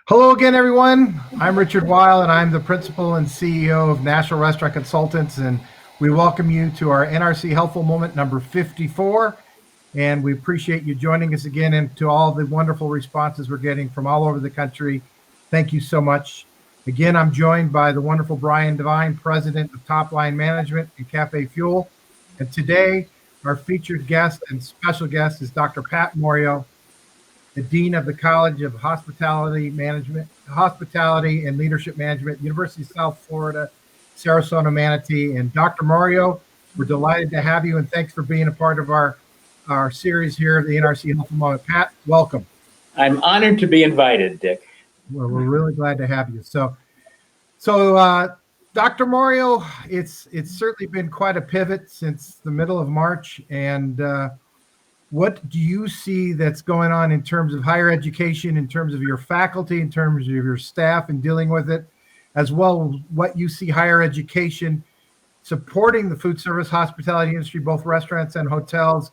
Hello again, everyone. I'm Richard Weil, and I'm the principal and CEO of National Restaurant Consultants, and we welcome you to our NRC Helpful Moment number 54. And we appreciate you joining us again, and to all the wonderful responses we're getting from all over the country. Thank you so much. Again, I'm joined by the wonderful Brian Devine, President of Top Line Management and Cafe Fuel. And today, our featured guest and special guest is Dr. Pat Moreo, the Dean of the College of Hospitality and Leadership Management, University of South Florida, Sarasota, Manatee. And Dr. Moreo, we're delighted to have you, and thanks for being a part of our series here at the NRC Helpful Moment. Pat, welcome. I'm honored to be invited, Dick. Well, we're really glad to have you. So Dr. Moreo, it's certainly been quite a pivot since the middle of March, and what do you see that's going on in terms of higher education, in terms of your faculty, in terms of your staff and dealing with it, as well as what you see higher education supporting the food service hospitality industry, both restaurants and hotels,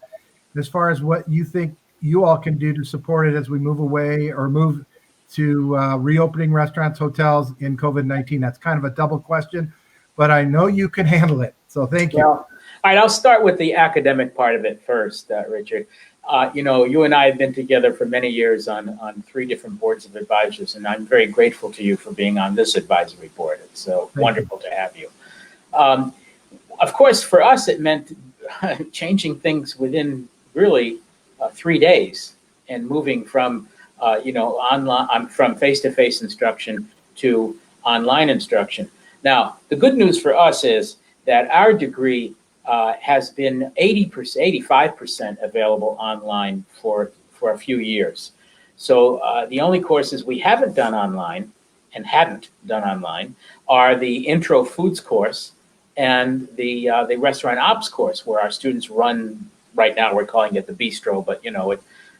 as far as what you think you all can do to support it as we move away or move to reopening restaurants, hotels in COVID-19? That's kind of a double question, but I know you can handle it. So thank you. Well, all right, I'll start with the academic part of it first, Richard. You and I have been together for many years on 3 different boards of advisors, and I'm very grateful to you for being on this advisory board. It's wonderful to have you. Of course, for us, it meant changing things within really 3 days and moving from online, from face-to-face instruction to online instruction. Now, the good news for us is that our degree has been 80%, 85% available online for a few years. So the only courses we haven't done online and hadn't done online are the Intro Foods course and the Restaurant Ops course, where our students run. Right now we're calling it the Bistro, but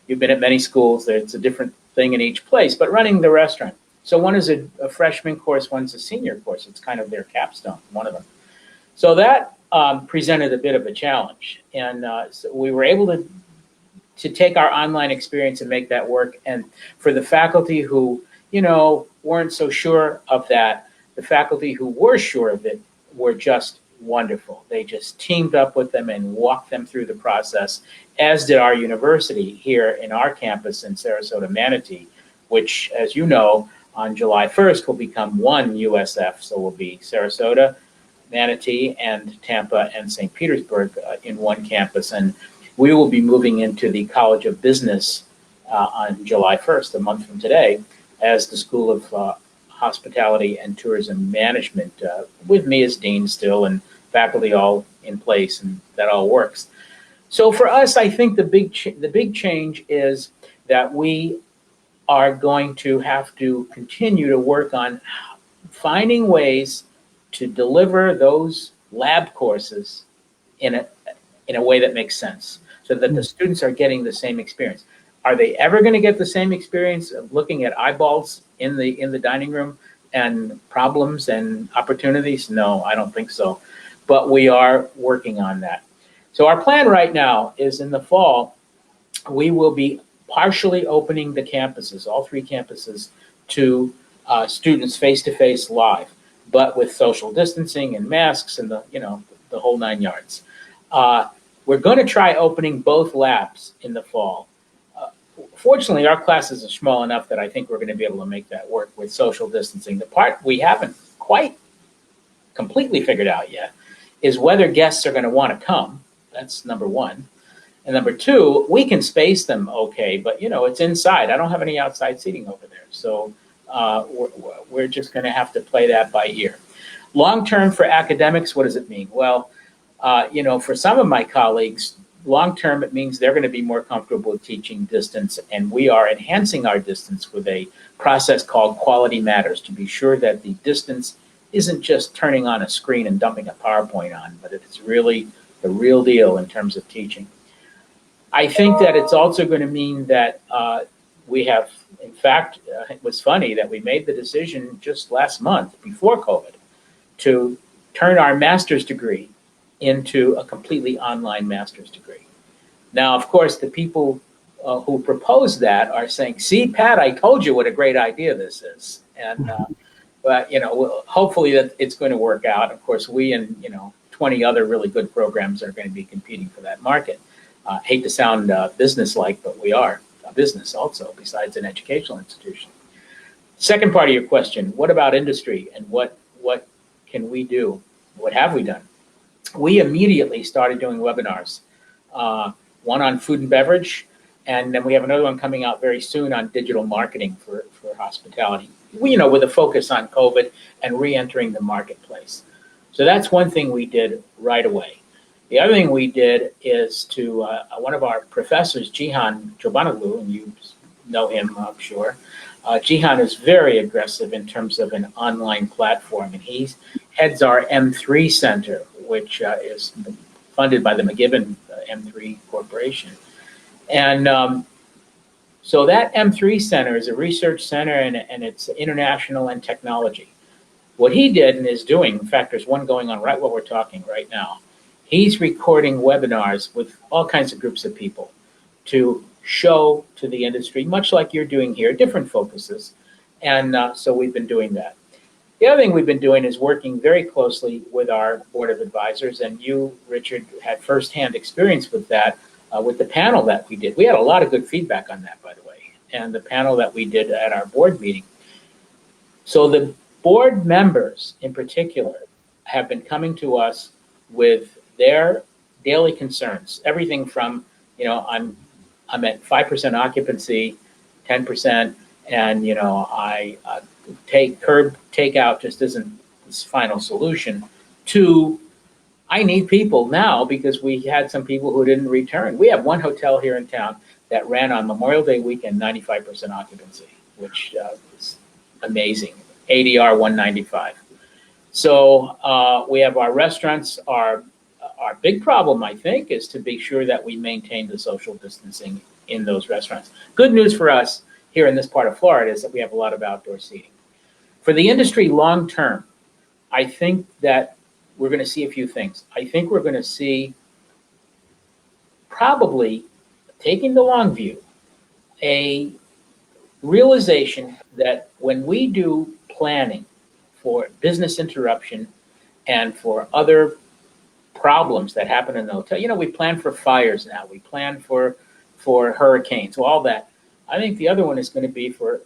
you've been at many schools. It's a different thing in each place, but running the restaurant. So one is a freshman course, one's a senior course. It's kind of their capstone, one of them. So that presented a bit of a challenge, and so we were able to take our online experience and make that work. And for the faculty who weren't so sure of that, the faculty who were sure of it were just wonderful. They just teamed up with them and walked them through the process, as did our university here in our campus in Sarasota, Manatee, which, as you know, on July 1st will become one USF. So we'll be Sarasota, Manatee, and Tampa and St. Petersburg in one campus. And we will be moving into the College of Business on July 1st, a month from today, as the School of Hospitality and Tourism Management, with me as dean still, and faculty all in place, and that all works. So for us, I think the big change is that we are going to have to continue to work on finding ways to deliver those lab courses in a way that makes sense, so that the students are getting the same experience. Are they ever going to get the same experience of looking at eyeballs in the dining room and problems and opportunities? No, I don't think so. But we are working on that. So our plan right now is, in the fall, we will be partially opening the campuses, all 3 campuses, to students face-to-face live, but with social distancing and masks and the whole 9 yards. We're going to try opening both labs in the fall. Fortunately, our classes are small enough that I think we're going to be able to make that work with social distancing. The part we haven't quite completely figured out yet is whether guests are going to want to come. That's number 1. And number 2, we can space them okay, but it's inside. I don't have any outside seating over there. So we're just going to have to play that by ear. Long term for academics, what does it mean? Well, for some of my colleagues, long term, it means they're going to be more comfortable with teaching distance, and we are enhancing our distance with a process called Quality Matters, to be sure that the distance isn't just turning on a screen and dumping a PowerPoint on, but it's really the real deal in terms of teaching. I think that it's also going to mean that we have, in fact, it was funny that we made the decision just last month, before COVID, to turn our master's degree into a completely online master's degree. Now, of course, the people who proposed that are saying, "See, Pat, I told you what a great idea this is." And but hopefully that it's going to work out. Of course, we and 20 other really good programs are going to be competing for that market. Hate to sound business-like, but we are a business also, besides an educational institution. Second part of your question: what about industry and what can we do? What have we done? We immediately started doing webinars. One on food and beverage, and then we have another one coming out very soon on digital marketing for hospitality. With a focus on COVID and re-entering the marketplace. So that's one thing we did right away. The other thing we did is to one of our professors, Jihan Chobanoglu, and you know him, I'm sure. Jihan is very aggressive in terms of an online platform, and he heads our M3 Center, which is funded by the McGibbon M3 Corporation. And so that M3 Center is a research center, and it's international and technology. What he did and is doing, in fact, there's one going on right while we're talking right now. He's recording webinars with all kinds of groups of people to show to the industry, much like you're doing here, different focuses. And so we've been doing that. The other thing we've been doing is working very closely with our board of advisors. And you, Richard, had firsthand experience with that with the panel that we did. We had a lot of good feedback on that, by the way, and the panel that we did at our board meeting. So the board members in particular have been coming to us with their daily concerns, everything from, I'm at 5% occupancy, 10%, and I curb takeout just isn't this final solution, to I need people now because we had some people who didn't return. We have one hotel here in town that ran on Memorial Day weekend 95% occupancy, which is amazing. ADR 195. So we have our restaurants. Our big problem, I think, is to be sure that we maintain the social distancing in those restaurants. Good news for us here in this part of Florida is that we have a lot of outdoor seating. For the industry long term, I think that we're going to see a few things. I think we're going to see, probably taking the long view, a realization that when we do planning for business interruption and for other problems that happen in the hotel, we plan for fires now, we plan for hurricanes, all that. I think the other one is going to be for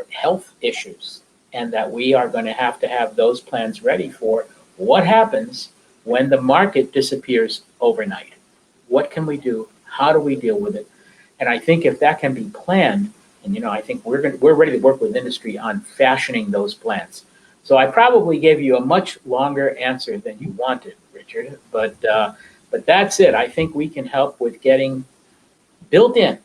health issues, and that we are going to have those plans ready for what happens when the market disappears overnight. What can we do? How do we deal with it? And I think if that can be planned, and I think we're ready to work with industry on fashioning those plans. So I probably gave you a much longer answer than you wanted, Richard, but that's it. I think we can help with getting built in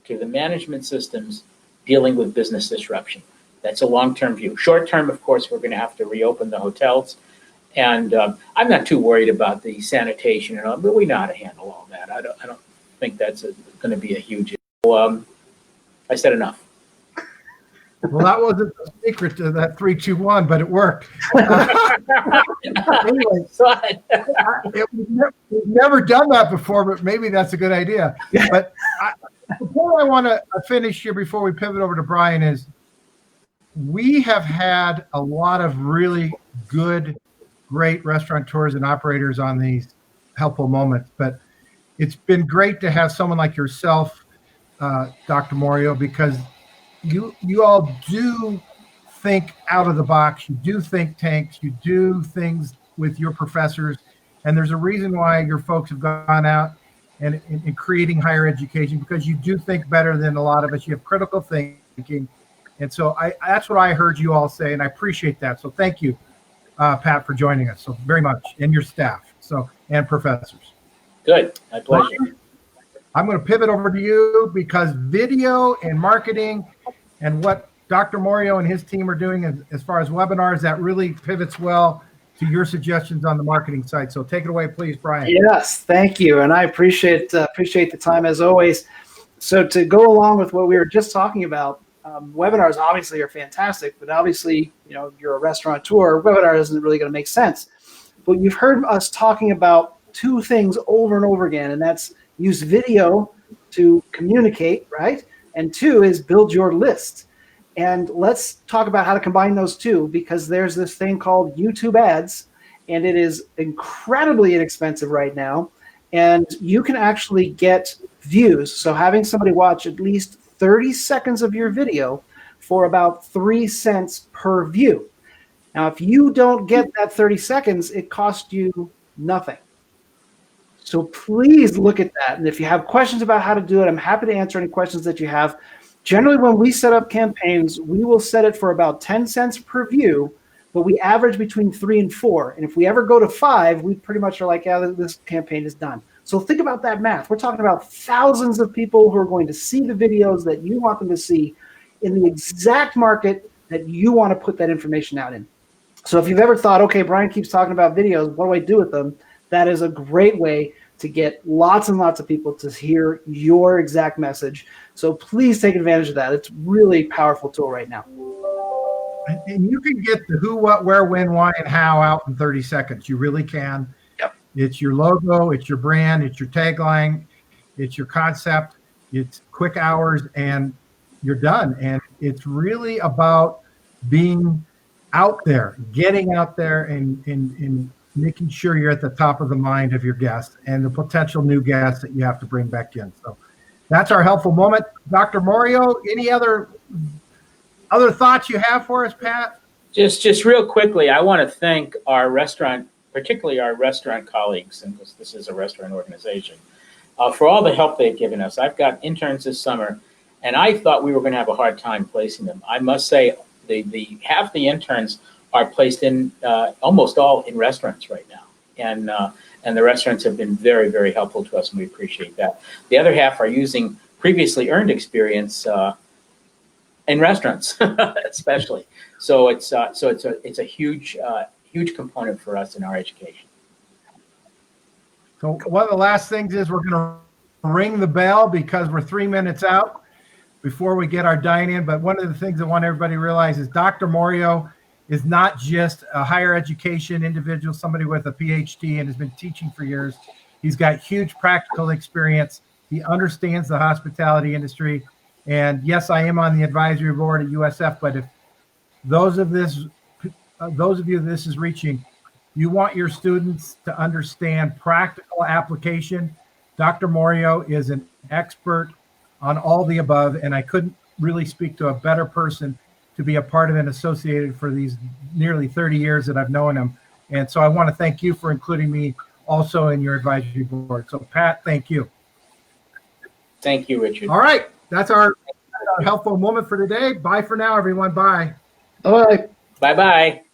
to the management systems dealing with business disruption. That's a long-term view. Short-term, of course, we're going to have to reopen the hotels. And I'm not too worried about the sanitation and all, but we know how to handle all that. I don't think that's going to be a huge issue. I said enough. Well, that wasn't the secret to that 3-2-1, but it worked. Anyway, we've never done that before, but maybe that's a good idea. But the point I want to finish here before we pivot over to Brian is we have had a lot of really great restaurateurs and operators on these helpful moments, but it's been great to have someone like yourself, Dr. Moreo, because you all do think out of the box. You do think tanks. You do things with your professors, and there's a reason why your folks have gone out and in creating higher education, because you do think better than a lot of us. You have critical thinking, and so that's what I heard you all say, and I appreciate that. So thank you, Pat, for joining us so very much, and your staff, and professors. Good, my pleasure. I'm going to pivot over to you because video and marketing and what Dr. Moreo and his team are doing as far as webinars, that really pivots well to your suggestions on the marketing side. So take it away, please, Brian. Yes, thank you. And I appreciate the time as always. So to go along with what we were just talking about, webinars obviously are fantastic, but obviously, you're a restaurateur, webinar isn't really going to make sense. But you've heard us talking about two things over and over again, and that's use video to communicate, right? And two is build your list. And let's talk about how to combine those two, because there's this thing called YouTube ads, and it is incredibly inexpensive right now. And you can actually get views. So having somebody watch at least 30 seconds of your video for about 3 cents per view. Now, if you don't get that 30 seconds, it costs you nothing. So please look at that. And if you have questions about how to do it, I'm happy to answer any questions that you have. Generally, when we set up campaigns, we will set it for about 10 cents per view, but we average between 3 and 4. And if we ever go to 5, we pretty much are like, yeah, this campaign is done. So think about that math. We're talking about thousands of people who are going to see the videos that you want them to see in the exact market that you want to put that information out in. So if you've ever thought, okay, Brian keeps talking about videos, what do I do with them? That is a great way to get lots and lots of people to hear your exact message. So please take advantage of that. It's really powerful tool right now. And you can get the who, what, where, when, why, and how out in 30 seconds. You really can. Yep. It's your logo, it's your brand, it's your tagline, it's your concept, it's quick hours, and you're done. And it's really about being out there, getting out there and making sure you're at the top of the mind of your guests and the potential new guests that you have to bring back in. So that's our helpful moment. Dr. Moreo, any other thoughts you have for us, Pat? Just real quickly, I want to thank our restaurant, particularly our restaurant colleagues, and this is a restaurant organization, for all the help they've given us. I've got interns this summer, and I thought we were going to have a hard time placing them. I must say, the half the interns are placed in almost all in restaurants right now, and the restaurants have been very, very helpful to us, and we appreciate that. The other half are using previously earned experience in restaurants, especially. So it's a huge component for us in our education. So one of the last things is we're going to ring the bell because we're 3 minutes out before we get our dine in. But one of the things I want everybody to realize is Dr. Moreo is not just a higher education individual, somebody with a PhD and has been teaching for years. He's got huge practical experience. He understands the hospitality industry. And yes, I am on the advisory board at USF, but if those of you this is reaching, you want your students to understand practical application. Dr. Moreo is an expert on all the above, and I couldn't really speak to a better person to be a part of and associated for these nearly 30 years that I've known him. And so I want to thank you for including me also in your advisory board. So Pat, thank you. Thank you, Richard. All right. That's our helpful moment for today. Bye for now, everyone. Bye. All right. Bye-bye.